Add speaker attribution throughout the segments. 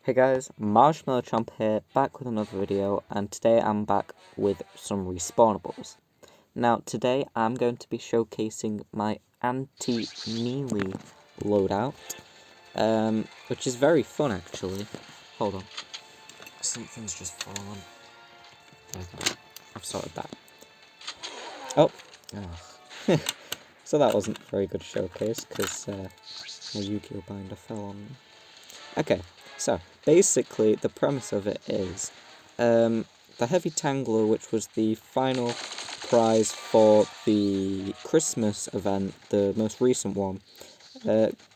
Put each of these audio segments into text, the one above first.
Speaker 1: Hey guys, Marshmallow Chomp here, back with another video, and today I'm back with some Respawnables. Now today I'm going to be showcasing my anti-melee loadout, which is very fun actually. Hold on, something's just fallen. There we go. I've sorted that. Oh. So that wasn't a very good showcase because my Yu-Gi-Oh binder fell on me. Okay, so basically the premise of it is the Heavy Tangler, which was the final prize for the Christmas event, the most recent one,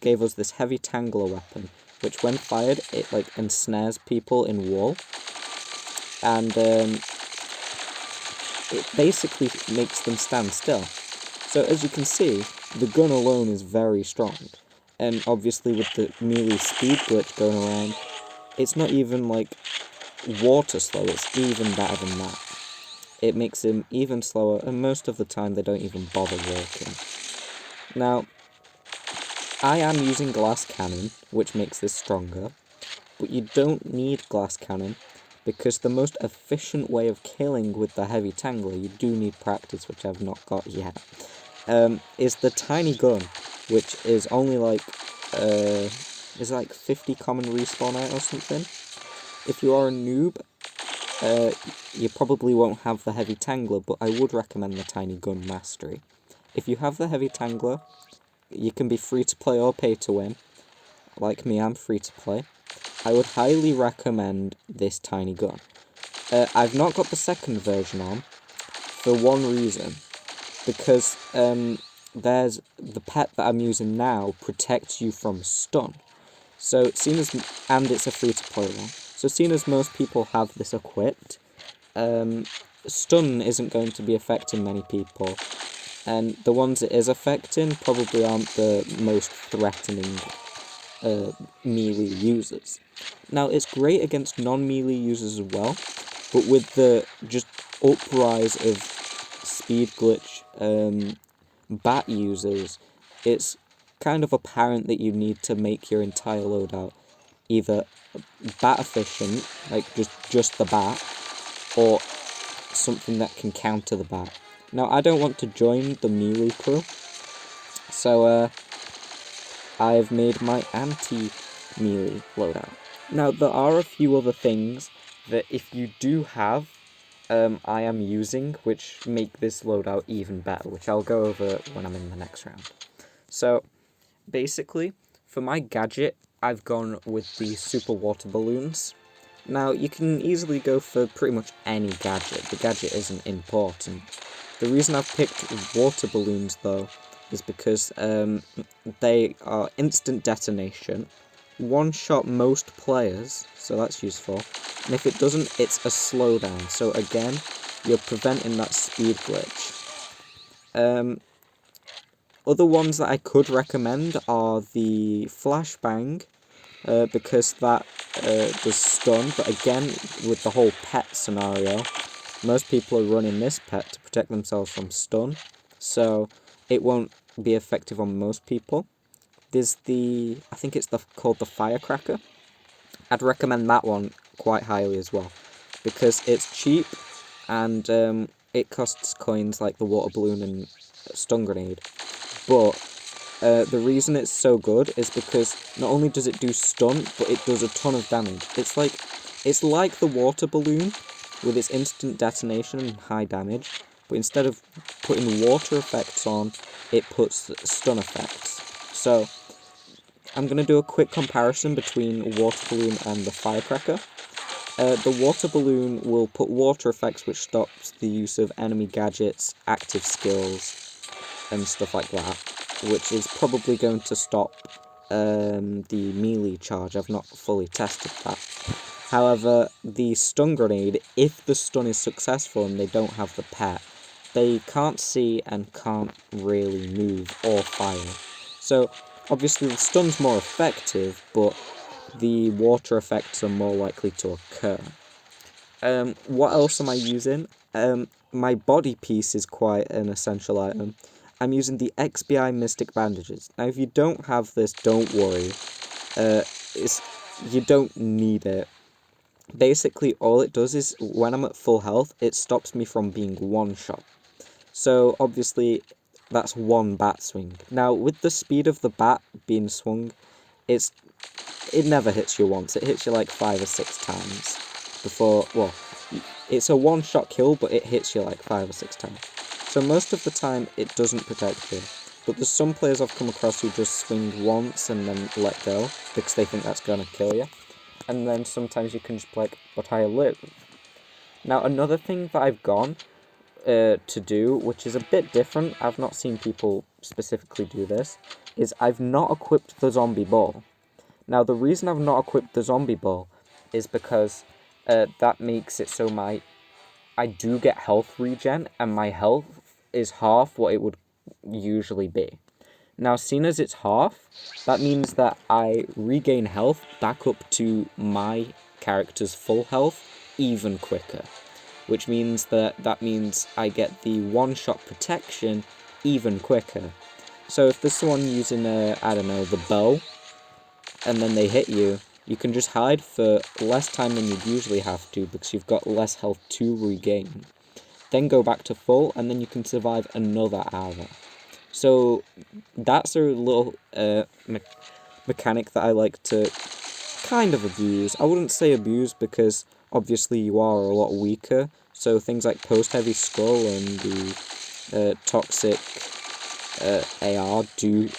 Speaker 1: gave us this Heavy Tangler weapon, which when fired, it like ensnares people in wall, and it basically makes them stand still. So as you can see, the gun alone is very strong. And obviously with the melee speed glitch going around, it's not even like water slow, it's even better than that. It makes him even slower, and most of the time they don't even bother walking. Now, I am using glass cannon, which makes this stronger, but you don't need glass cannon, because the most efficient way of killing with the Heavy Tangler, you do need practice, which I've not got yet, is the tiny gun, which is only like, is like 50 common respawn out or something. If you are a noob, you probably won't have the Heavy Tangler, but I would recommend the Tiny Gun Mastery. If you have the Heavy Tangler, you can be free to play or pay to win. Like me, I'm free to play. I would highly recommend this Tiny Gun. I've not got the second version on, for one reason. Because there's the pet that I'm using now protects you from stun. So and it's a free-to-play one. So seeing as most people have this equipped, stun isn't going to be affecting many people, and the ones it is affecting probably aren't the most threatening melee users. Now it's great against non-melee users as well, but with the just uprise of speed glitch bat users, it's kind of apparent that you need to make your entire loadout either bat efficient, like just the bat, or something that can counter the bat. Now I don't want to join the melee crew, so I've made my anti-melee loadout. Now there are a few other things that if you do have, I am using, which make this loadout even better, which I'll go over when I'm in the next round. So, basically, for my gadget, I've gone with the super water balloons. Now, you can easily go for pretty much any gadget. The gadget isn't important. The reason I've picked water balloons, though, is because they are instant detonation, one-shot most players, so that's useful. And if it doesn't, it's a slowdown. So again, you're preventing that speed glitch. Other ones that I could recommend are the flashbang, because that does stun. But again, with the whole pet scenario, most people are running this pet to protect themselves from stun, so it won't be effective on most people. There's I think it's called the firecracker. I'd recommend that one quite highly as well, because it's cheap, and it costs coins like the water balloon and stun grenade. But the reason it's so good is because not only does it do stun, but it does a ton of damage. It's like the water balloon with its instant detonation and high damage, but instead of putting water effects on, it puts stun effects. So I'm going to do a quick comparison between water balloon and the firecracker. The water balloon will put water effects, which stops the use of enemy gadgets, active skills, and stuff like that, which is probably going to stop the melee charge. I've not fully tested that. However, the stun grenade, if the stun is successful and they don't have the pet, they can't see and can't really move or fire. So obviously the stun's more effective, but the water effects are more likely to occur. What else am I using? My body piece is quite an essential item. I'm using the XBI Mystic Bandages. Now if you don't have this, don't worry. you don't need it. Basically, all it does is, when I'm at full health, it stops me from being one-shot. So, obviously, that's one bat swing. Now, with the speed of the bat being swung, it never hits you once. It hits you like 5 or 6 times before, well, it's a one-shot kill, but it hits you like 5 or 6 times. So most of the time, it doesn't protect you. But there's some players I've come across who just swing once and then let go, because they think that's going to kill you. And then sometimes you can just be like, but I live. Now, another thing that I've gone to do, which is a bit different, I've not seen people specifically do this, is I've not equipped the zombie ball. Now, the reason I've not equipped the zombie ball is because that makes it so I do get health regen, and my health is half what it would usually be. Now, seeing as it's half, that means that I regain health back up to my character's full health even quicker. Which means that means I get the one-shot protection even quicker. So if there's someone using, I don't know, the bow, and then they hit you, you can just hide for less time than you'd usually have to, because you've got less health to regain. Then go back to full, and then you can survive another hour. So that's a little mechanic that I like to kind of abuse. I wouldn't say abuse, because obviously you are a lot weaker, so things like post-heavy skull and the toxic AR do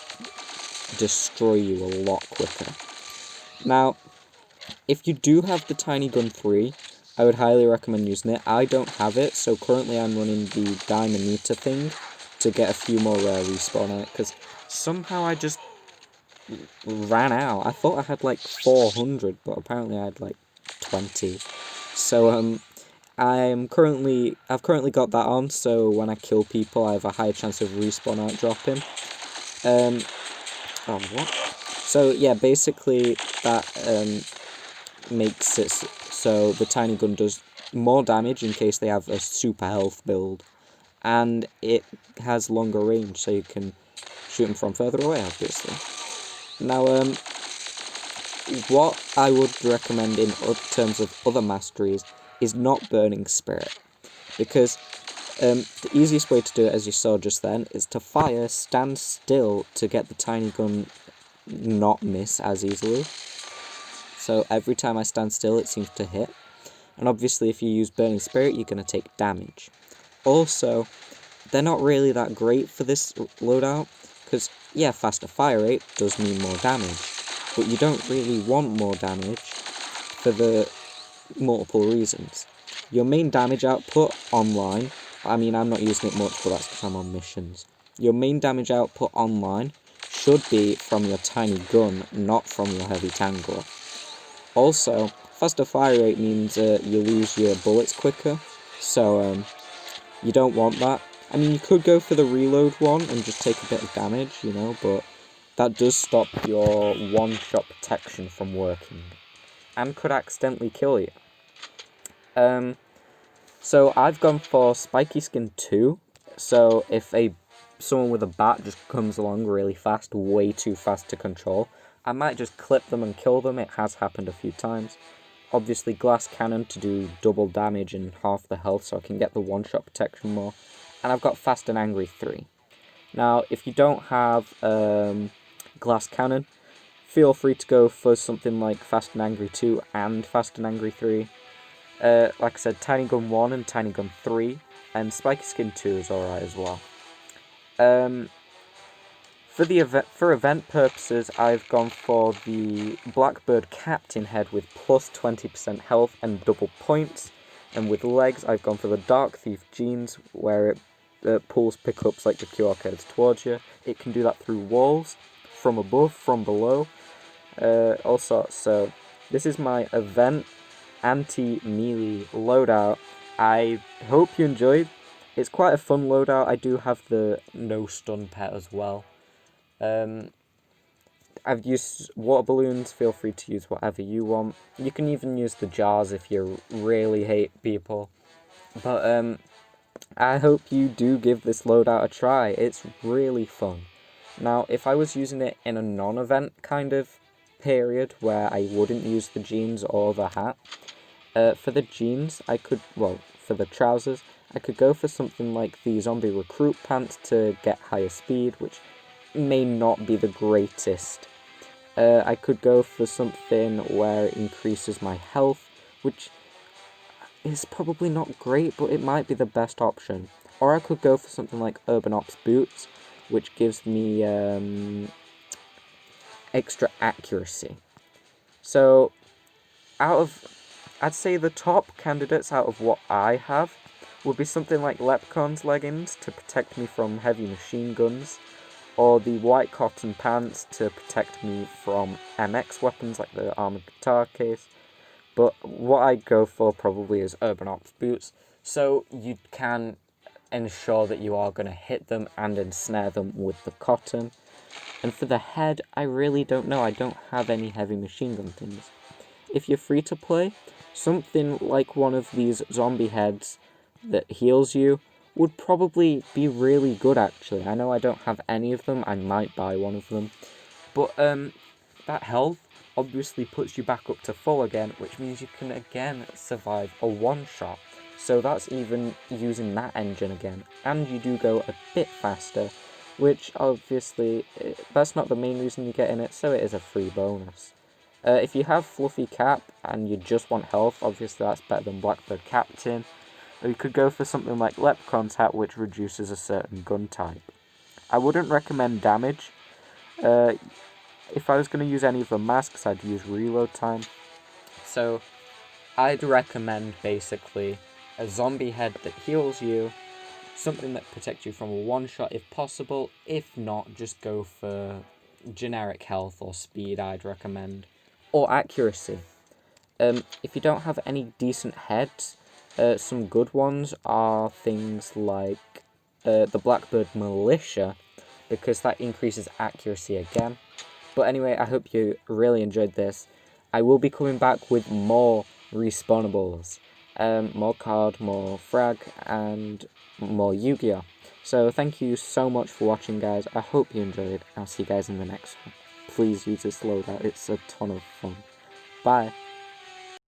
Speaker 1: destroy you a lot quicker. Now, if you do have the Tiny Gun 3, I would highly recommend using it. I don't have it, so currently I'm running the Dynamita thing to get a few more rare respawn on it, because somehow I just ran out. I thought I had like 400, but apparently I had like 20. So I've currently got that on, so when I kill people I have a higher chance of respawn out dropping. Oh, what? So yeah, basically that makes it so the tiny gun does more damage in case they have a super health build, and it has longer range, so you can shoot them from further away, obviously. Now, what I would recommend in terms of other masteries is not Burning Spirit, because the easiest way to do it, as you saw just then, is to fire, stand still to get the tiny gun not miss as easily. So every time I stand still, it seems to hit. And obviously, if you use Burning Spirit, you're going to take damage. Also, they're not really that great for this loadout, because, yeah, faster fire rate does mean more damage, but you don't really want more damage for the multiple reasons. Your main damage output online, I mean, I'm not using it much, but that's because I'm on missions. Your main damage output online should be from your tiny gun, not from your heavy tangler. Also, faster fire rate means you lose your bullets quicker, so you don't want that. I mean, you could go for the reload one and just take a bit of damage, you know, but that does stop your one-shot protection from working, and could accidentally kill you. So I've gone for Spiky Skin 2, so if someone with a bat just comes along really fast, way too fast to control, I might just clip them and kill them. It has happened a few times. Obviously, Glass Cannon to do double damage and half the health, so I can get the one-shot protection more. And I've got Fast and Angry 3. Now, if you don't have Glass Cannon, feel free to go for something like Fast and Angry 2 and Fast and Angry 3. Like I said, Tiny Gun 1 and Tiny Gun 3, and Spiky Skin 2 is alright as well. For event purposes, I've gone for the Blackbird Captain head with plus 20% health and double points, and with legs, I've gone for the Dark Thief jeans, where it pulls pickups like the QR codes towards you. It can do that through walls, from above, from below, all sorts. So this is my event anti-melee loadout. I hope you enjoyed. It's quite a fun loadout. I do have the no stun pet as well. I've used water balloons. Feel free to use whatever you want. You can even use the jars if you really hate people. But I hope you do give this loadout a try. It's really fun. Now, if I was using it in a non-event kind of period where I wouldn't use the jeans or the hat. For the jeans, for the trousers, I could go for something like the zombie recruit pants to get higher speed, which may not be the greatest. I could go for something where it increases my health, which is probably not great, but it might be the best option. Or I could go for something like Urban Ops boots, which gives me extra accuracy. So, I'd say the top candidates out of what I have would be something like Leprechaun's leggings to protect me from heavy machine guns, or the white cotton pants to protect me from MX weapons like the armored guitar case. But what I'd go for probably is Urban Ops boots, so you can ensure that you are going to hit them and ensnare them with the cotton. And for the head, I really don't know. I don't have any heavy machine gun things. If you're free to play, something like one of these zombie heads that heals you would probably be really good, actually. I know I don't have any of them. I might buy one of them. But that health obviously puts you back up to full again, which means you can again survive a one-shot. So that's even using that engine again. And you do go a bit faster, which obviously, that's not the main reason you get in it, so it is a free bonus. If you have Fluffy Cap and you just want health, obviously that's better than Blackbird Captain. Or you could go for something like Leprechaun's Hat, which reduces a certain gun type. I wouldn't recommend damage. If I was going to use any of the masks, I'd use reload time. So, I'd recommend basically a zombie head that heals you, something that protects you from a one-shot if possible. If not, just go for generic health or speed, I'd recommend. Or accuracy. If you don't have any decent heads, some good ones are things like the Blackbird Militia, because that increases accuracy again. But anyway, I hope you really enjoyed this. I will be coming back with more Respawnables. More card, more frag, and more Yu-Gi-Oh! So thank you so much for watching, guys. I hope you enjoyed. I'll see you guys in the next one. Please use this loadout. It's a ton of fun. Bye.